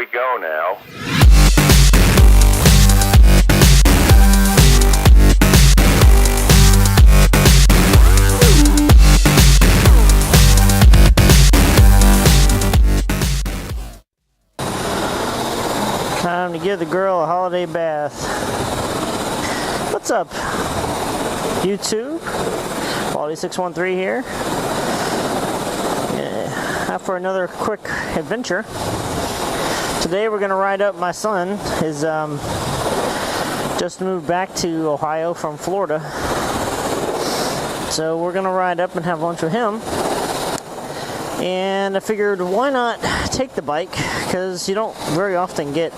we go now. Time to give the girl a holiday bath. What's up, YouTube? Quality613 here. Out for another quick adventure. Today we're gonna ride up. My son is just moved back to Ohio from Florida, so we're gonna ride up and have lunch with him. And I figured, why not take the bike, because you don't very often get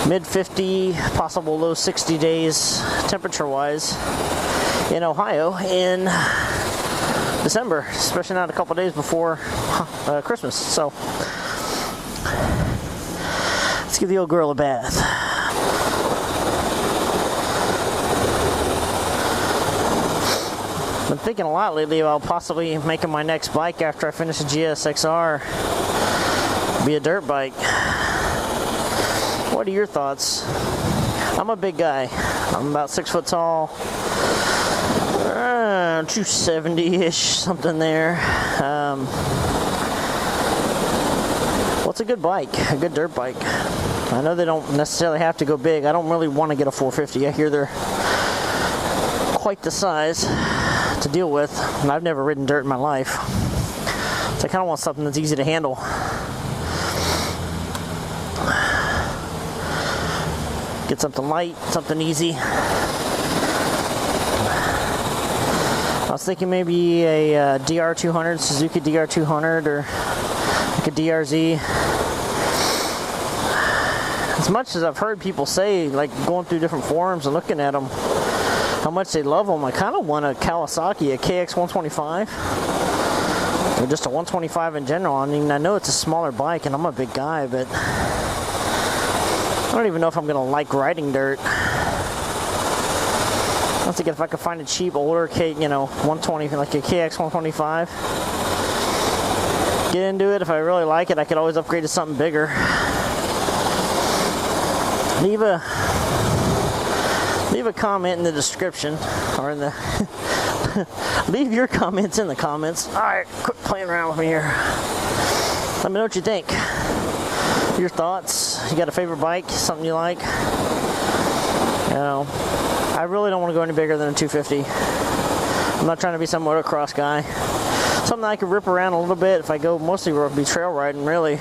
mid 50, possible low 60 days temperature wise in Ohio in December, especially not a couple days before Christmas. So let's give the old girl a bath. Been thinking a lot lately about possibly making my next bike after I finish the GSXR be a dirt bike. What are your thoughts? I'm a big guy. I'm about 6 foot tall, 270-ish, something there. What's a good bike? A good dirt bike? I know they don't necessarily have to go big. I don't really want to get a 450. I hear they're quite the size to deal with, and I've never ridden dirt in my life, so I kind of want something that's easy to handle. Get something light, something easy. I was thinking maybe a DR200, Suzuki DR200, or like a DRZ. As much as I've heard people say, like going through different forums and looking at them, how much they love them, I kind of want a Kawasaki, a KX125, or just a 125 in general. I mean, I know it's a smaller bike and I'm a big guy, but I don't even know if I'm going to like riding dirt. I was thinking if I could find a cheap, older, 120, like a KX125, get into it. If I really like it, I could always upgrade to something bigger. Leave a comment in the description, or in the leave your comments in the comments. Alright, quit playing around with me here. Let me know what you think. Your thoughts. You got a favorite bike? Something you like? I really don't want to go any bigger than a 250. I'm not trying to be some motocross guy. Something I could rip around a little bit if I go. Mostly we'll be trail riding, really.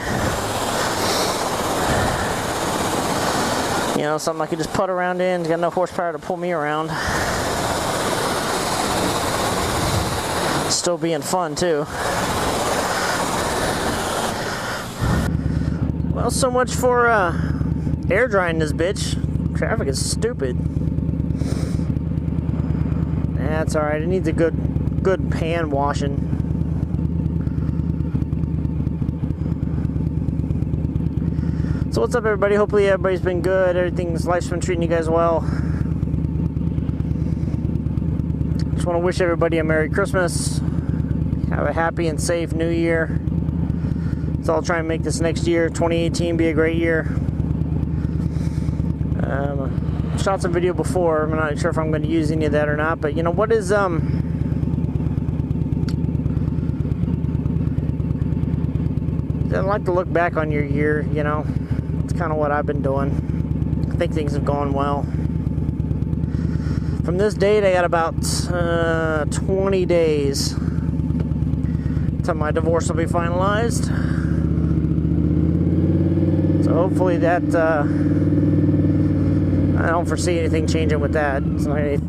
Something I could just put around in. Got enough horsepower to pull me around. Still being fun too. Well, so much for air drying this bitch. Traffic is stupid. That's alright. It needs a good hand washing. So what's up, everybody? Hopefully everybody's been good. Life's been treating you guys well. Just want to wish everybody a Merry Christmas. Have a happy and safe New Year. So I'll try and make this next year, 2018, be a great year. Shot some video before. I'm not sure if I'm going to use any of that or not. But what is I like to look back on your year. It's kind of what I've been doing. I think things have gone well. From this date, I got about 20 days till my divorce will be finalized. So hopefully that, I don't foresee anything changing with that. It's not any...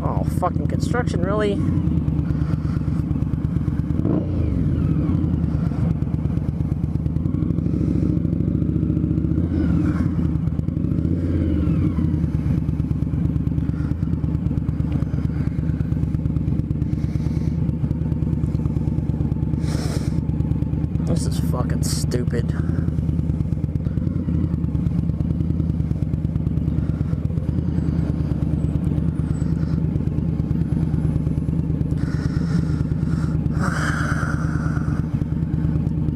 Oh, fucking construction, really? This is fucking stupid.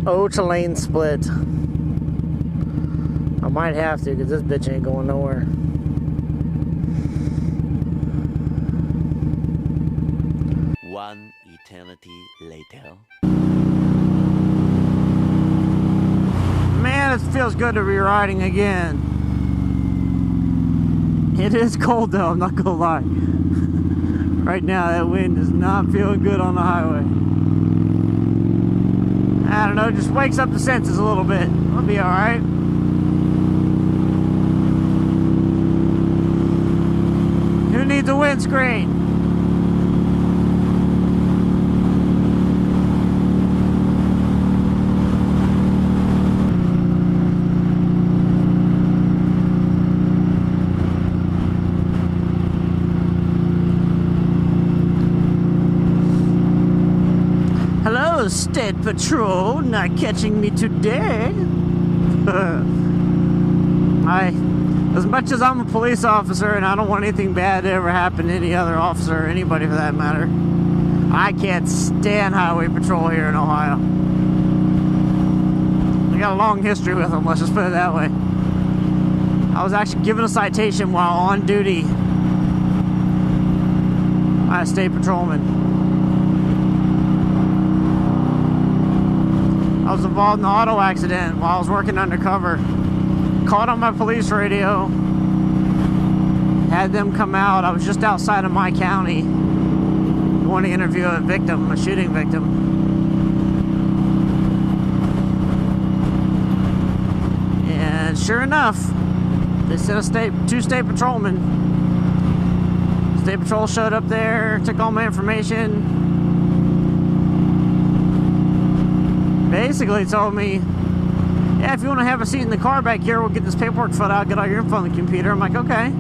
O to lane split. I might have to because this bitch ain't going nowhere. One eternity later. Man, it feels good to be riding again. It is cold though, I'm not gonna lie. Right now, that wind is not feeling good on the highway. I don't know, just wakes up the senses a little bit. I'll be alright. Who needs a windscreen? Hello, State Patrol, not catching me today. As much as I'm a police officer and I don't want anything bad to ever happen to any other officer or anybody for that matter, I can't stand highway patrol here in Ohio. I got a long history with them, let's just put it that way. I was actually given a citation while on duty by a state patrolman. I was involved in an auto accident while I was working undercover. Called on my police radio. Had them come out. I was just outside of my county. Going to interview a victim, a shooting victim. And sure enough, they sent two state patrolmen. State patrol showed up there, took all my information. Basically told me, yeah, if you want to have a seat in the car back here, we'll get this paperwork filled out, get all your info on the computer. I'm like, okay.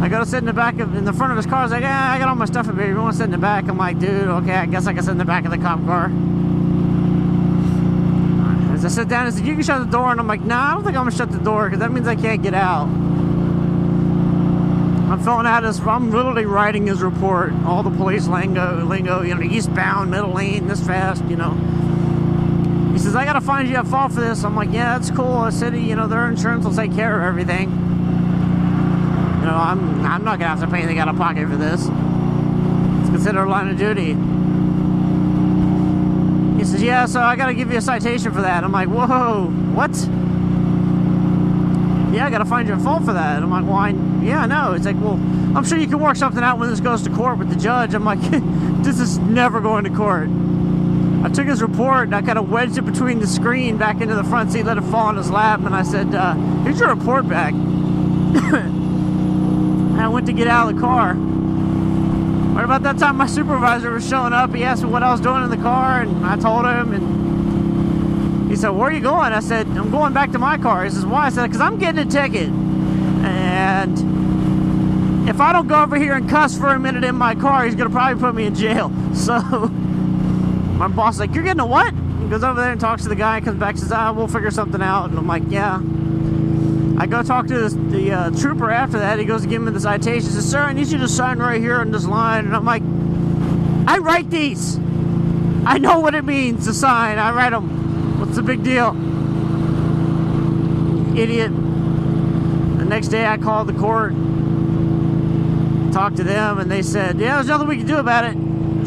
I go to sit in the back in the front of his car. I was like, yeah, I got all my stuff in here. You want to sit in the back? I'm like, dude, okay, I guess I can sit in the back of the cop car. As I sit down, he said, you can shut the door. And I'm like, nah, I don't think I'm going to shut the door because that means I can't get out. I'm filling out I'm literally writing his report. All the police lingo, you know, eastbound, middle lane, this fast, you know. He says, I gotta find you a fault for this. I'm like, yeah, that's cool. I said, you know, their insurance will take care of everything. You know, I'm not gonna have to pay anything out of pocket for this. It's considered a line of duty. He says, yeah, so I gotta give you a citation for that. I'm like, whoa, what? Yeah, I gotta find you a fault for that. I'm like, well, yeah, I know. It's like, well, I'm sure you can work something out when this goes to court with the judge. I'm like, this is never going to court. I took his report and I kind of wedged it between the screen back into the front seat, let it fall on his lap, and I said, here's your report back. And I went to get out of the car. Right about that time, my supervisor was showing up. He asked me what I was doing in the car, and I told him, and he said, where are you going? I said, I'm going back to my car. He says, why? I said, because I'm getting a ticket. And if I don't go over here and cuss for a minute in my car, he's going to probably put me in jail. So my boss is like, you're getting a what? He goes over there and talks to the guy, comes back and says, we'll figure something out. And I'm like, yeah. I go talk to the trooper after that. He goes to give me the citation. He says, sir, I need you to sign right here on this line. And I'm like, I write these. I know what it means to sign. I write them. What's the big deal? Idiot. The next day I called the court, talked to them, and they said, yeah, there's nothing we can do about it.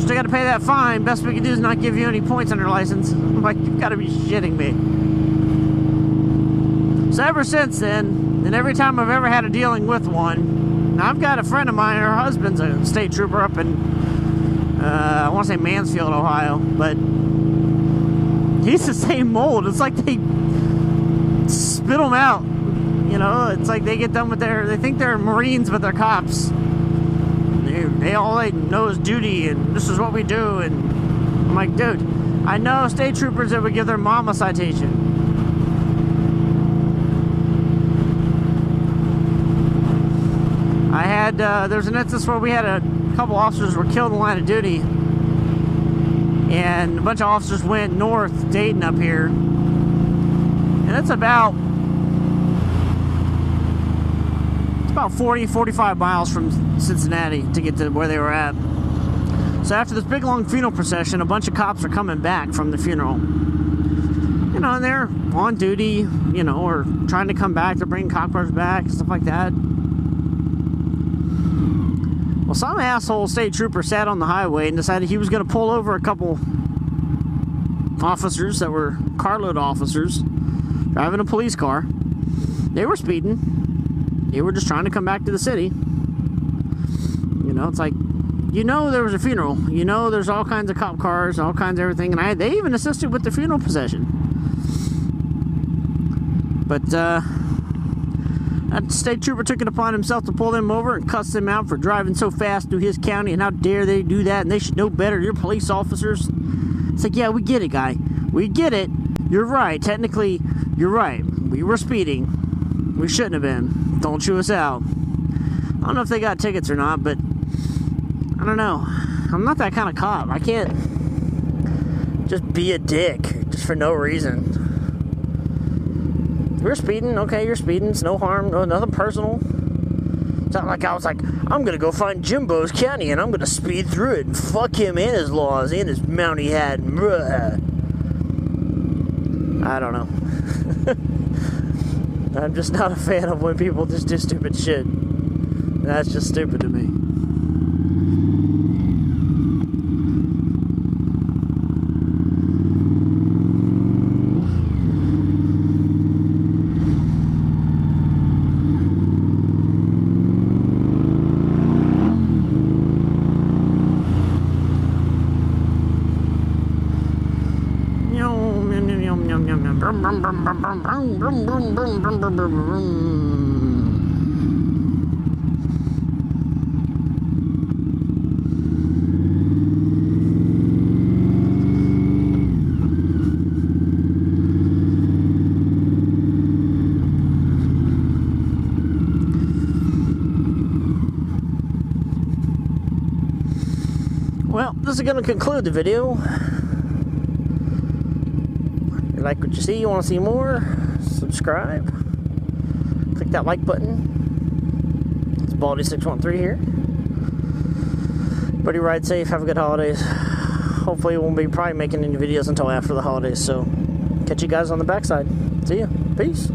Still got to pay that fine. Best we can do is not give you any points on your license. I'm like, you've got to be shitting me. So ever since then, and every time I've ever had a dealing with one, now I've got a friend of mine, her husband's a state trooper up in, I want to say Mansfield, Ohio, but he's the same mold. It's like they spit them out. You know, it's like they get done with they think they're Marines, but they're cops. All they know is duty, and this is what we do. And I'm like, dude, I know state troopers that would give their mom a citation. I had, there's an instance where we had a couple officers were killed in the line of duty, and a bunch of officers went north, Dayton up here, and it's about 40, 45 miles from Cincinnati to get to where they were at. So after this big long funeral procession, a bunch of cops are coming back from the funeral. you know, and they're on duty, you know, or trying to come back to bring cop cars back and stuff like that. Well, some asshole state trooper sat on the highway and decided he was going to pull over a couple officers that were carload officers driving a police car. They were speeding. They were just trying to come back to the city. You know, it's like, you know, there was a funeral. You know, there's all kinds of cop cars, all kinds of everything, and they even assisted with the funeral procession. But that state trooper took it upon himself to pull them over and cuss them out for driving so fast through his county, and how dare they do that, and they should know better. You're police officers. It's like, yeah, we get it, guy. We get it. You're right. Technically, you're right. We were speeding. We shouldn't have been. Don't chew us out. I don't know if they got tickets or not, but I don't know. I'm not that kind of cop. I can't just be a dick just for no reason. You're speeding, okay, you're speeding. It's no harm, no, nothing personal. It's not like I was like, I'm gonna go find Jimbo's county and I'm gonna speed through it and fuck him and his laws and his mount he had. I don't know. I'm just not a fan of when people just do stupid shit. That's just stupid to me. Well, this is going to conclude the video. You like what you see, you want to see more, subscribe. Click that like button. It's Baldy613 here. Everybody ride safe, have a good holidays. Hopefully we won't be probably making any videos until after the holidays, so catch you guys on the backside. See ya. Peace.